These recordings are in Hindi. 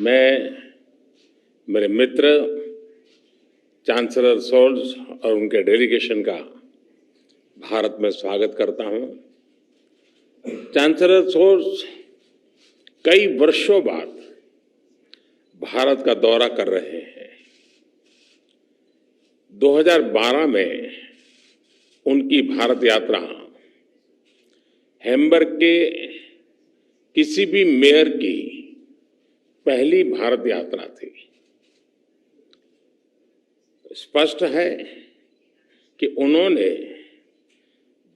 मैं मेरे मित्र चांसलर शोल्ट्ज और उनके डेलीगेशन का भारत में स्वागत करता हूं। चांसलर शोल्ट्ज कई वर्षों बाद भारत का दौरा कर रहे हैं। 2012 में उनकी भारत यात्रा हैम्बर्ग के किसी भी मेयर की पहली भारत यात्रा थी। स्पष्ट है कि उन्होंने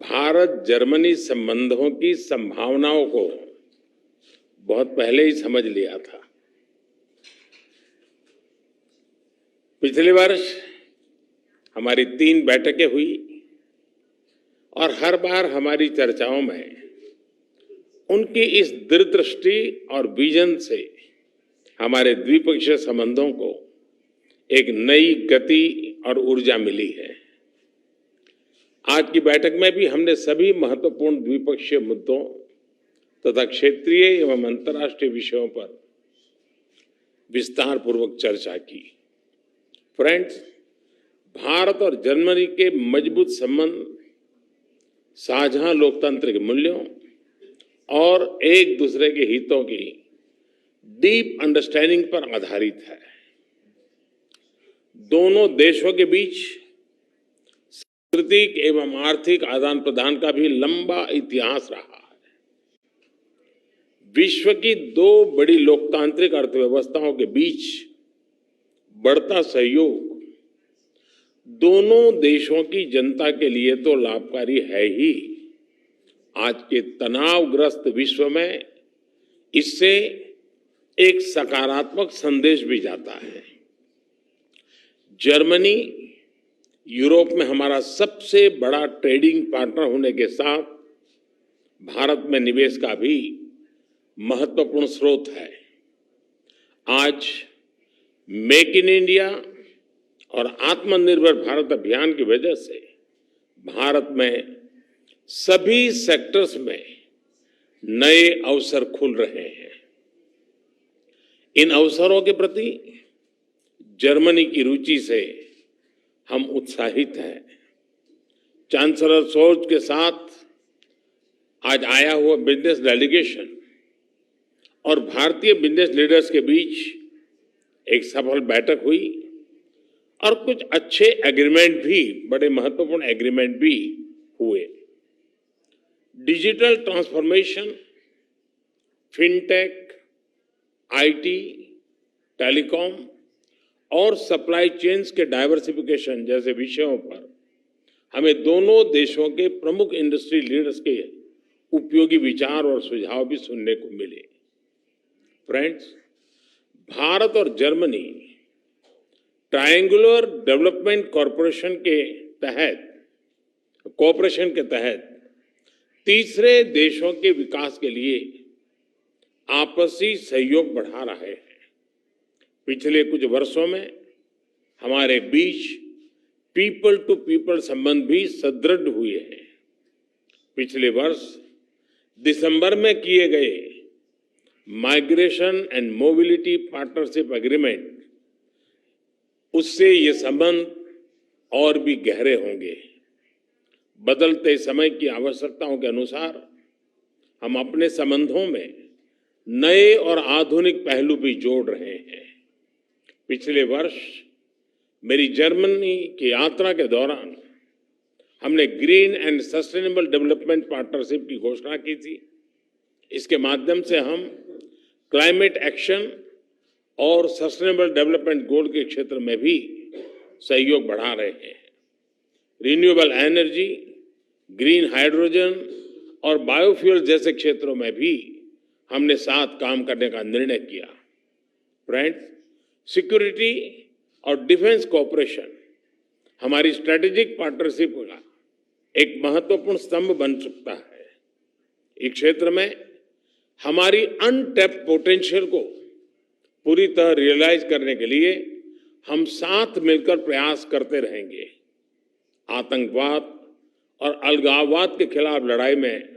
भारत जर्मनी संबंधों की संभावनाओं को बहुत पहले ही समझ लिया था। पिछले वर्ष हमारी 3 बैठकें हुई और हर बार हमारी चर्चाओं में उनकी इस दूरदृष्टि और विजन से हमारे द्विपक्षीय संबंधों को एक नई गति और ऊर्जा मिली है। आज की बैठक में भी हमने सभी महत्वपूर्ण द्विपक्षीय मुद्दों तथा क्षेत्रीय एवं अंतर्राष्ट्रीय विषयों पर विस्तार पूर्वक चर्चा की। फ्रेंड्स, भारत और जर्मनी के मजबूत संबंध साझा लोकतांत्रिक मूल्यों और एक दूसरे के हितों की डीप अंडरस्टैंडिंग पर आधारित है। दोनों देशों के बीच सांस्कृतिक एवं आर्थिक आदान प्रदान का भी लंबा इतिहास रहा है। विश्व की 2 बड़ी लोकतांत्रिक अर्थव्यवस्थाओं के बीच बढ़ता सहयोग दोनों देशों की जनता के लिए तो लाभकारी है ही, आज के तनावग्रस्त विश्व में इससे एक सकारात्मक संदेश भी जाता है। जर्मनी यूरोप में हमारा सबसे बड़ा ट्रेडिंग पार्टनर होने के साथ भारत में निवेश का भी महत्वपूर्ण स्रोत है। आज मेक इन इंडिया और आत्मनिर्भर भारत अभियान की वजह से भारत में सभी सेक्टर्स में नए अवसर खुल रहे हैं। इन अवसरों के प्रति जर्मनी की रुचि से हम उत्साहित हैं। चांसलर शोल्ट्ज के साथ आज आया हुआ बिजनेस डेलीगेशन और भारतीय बिजनेस लीडर्स के बीच एक सफल बैठक हुई और कुछ अच्छे एग्रीमेंट भी, बड़े महत्वपूर्ण एग्रीमेंट भी हुए। Digital transformation, fintech, IT, telecom और सप्लाई चेन्स के डाइवर्सिफिकेशन जैसे विषयों पर हमें दोनों देशों के प्रमुख इंडस्ट्री लीडर्स के उपयोगी विचार और सुझाव भी सुनने को मिले। फ्रेंड्स, भारत और जर्मनी ट्रायंगुलर डेवलपमेंट कॉरपोरेशन के तहत तीसरे देशों के विकास के लिए आपसी सहयोग बढ़ा रहे हैं। पिछले कुछ वर्षों में हमारे बीच पीपल टू पीपल संबंध भी सुदृढ़ हुए हैं। पिछले वर्ष दिसंबर में किए गए migration and mobility partnership agreement, उससे ये संबंध और भी गहरे होंगे। बदलते समय की आवश्यकताओं के अनुसार हम अपने संबंधों में नए और आधुनिक पहलू भी जोड़ रहे हैं। पिछले वर्ष मेरी जर्मनी की यात्रा के दौरान हमने green and sustainable development partnership की घोषणा की थी। इसके माध्यम से हम क्लाइमेट एक्शन और सस्टेनेबल डेवलपमेंट गोल के क्षेत्र में भी सहयोग बढ़ा रहे हैं। रिन्यूएबल एनर्जी, ग्रीन हाइड्रोजन और बायोफ्यूल जैसे क्षेत्रों में भी हमने साथ काम करने का निर्णय किया। फ्रेंड्स, सिक्योरिटी और डिफेंस कोऑपरेशन हमारी स्ट्रेटेजिक पार्टनरशिप का एक महत्वपूर्ण स्तंभ बन सकता है। इस क्षेत्र में हमारी अनटैप्ड पोटेंशियल को पूरी तरह रियलाइज करने के लिए हम साथ मिलकर प्रयास करते रहेंगे। आतंकवाद और अलगाववाद के खिलाफ लड़ाई में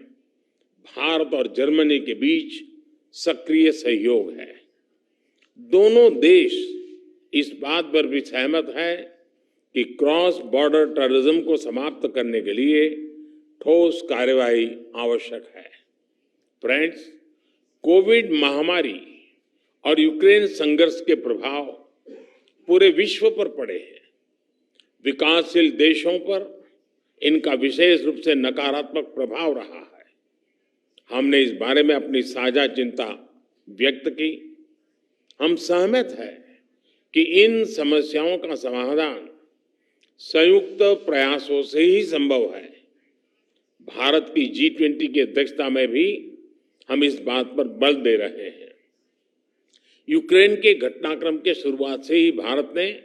भारत और जर्मनी के बीच सक्रिय सहयोग है। दोनों देश इस बात पर भी सहमत है कि क्रॉस बॉर्डर टेररिज्म को समाप्त करने के लिए ठोस कार्रवाई आवश्यक है। फ्रेंड्स, कोविड महामारी और यूक्रेन संघर्ष के प्रभाव पूरे विश्व पर पड़े हैं। विकासशील देशों पर इनका विशेष रूप से नकारात्मक प्रभाव रहा है। हमने इस बारे में अपनी साझा चिंता व्यक्त की। हम सहमत हैं कि इन समस्याओं का समाधान संयुक्त प्रयासों से ही संभव है। भारत की G20 की अध्यक्षता में भी हम इस बात पर बल दे रहे हैं। यूक्रेन के घटनाक्रम के शुरुआत से ही भारत ने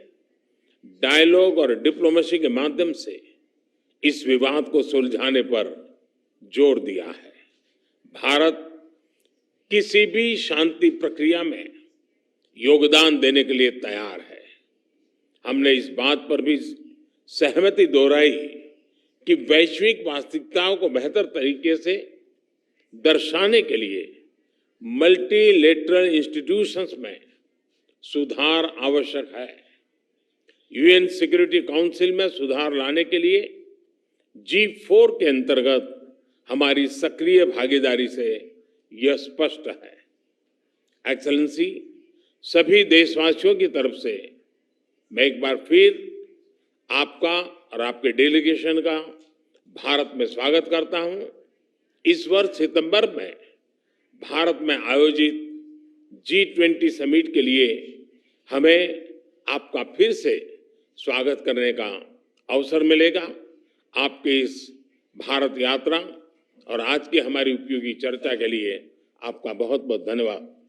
डायलॉग और डिप्लोमेसी के माध्यम से इस विवाद को सुलझाने पर जोर दिया है। भारत किसी भी शांति प्रक्रिया में योगदान देने के लिए तैयार है। हमने इस बात पर भी सहमति दोहराई कि वैश्विक वास्तविकताओं को बेहतर तरीके से दर्शाने के लिए मल्टीलेटरल इंस्टीट्यूशंस में सुधार आवश्यक है। यूएन सिक्योरिटी काउंसिल में सुधार लाने के लिए G4 के अंतर्गत हमारी सक्रिय भागीदारी से यह स्पष्ट है। एक्सेलेंसी, सभी देशवासियों की तरफ से मैं एक बार फिर आपका और आपके डेलीगेशन का भारत में स्वागत करता हूं। इस वर्ष सितंबर में भारत में आयोजित G20 समिट के लिए हमें आपका फिर से स्वागत करने का अवसर मिलेगा। आपके इस भारत यात्रा और आज की हमारी उपयोगी चर्चा के लिए आपका बहुत बहुत धन्यवाद।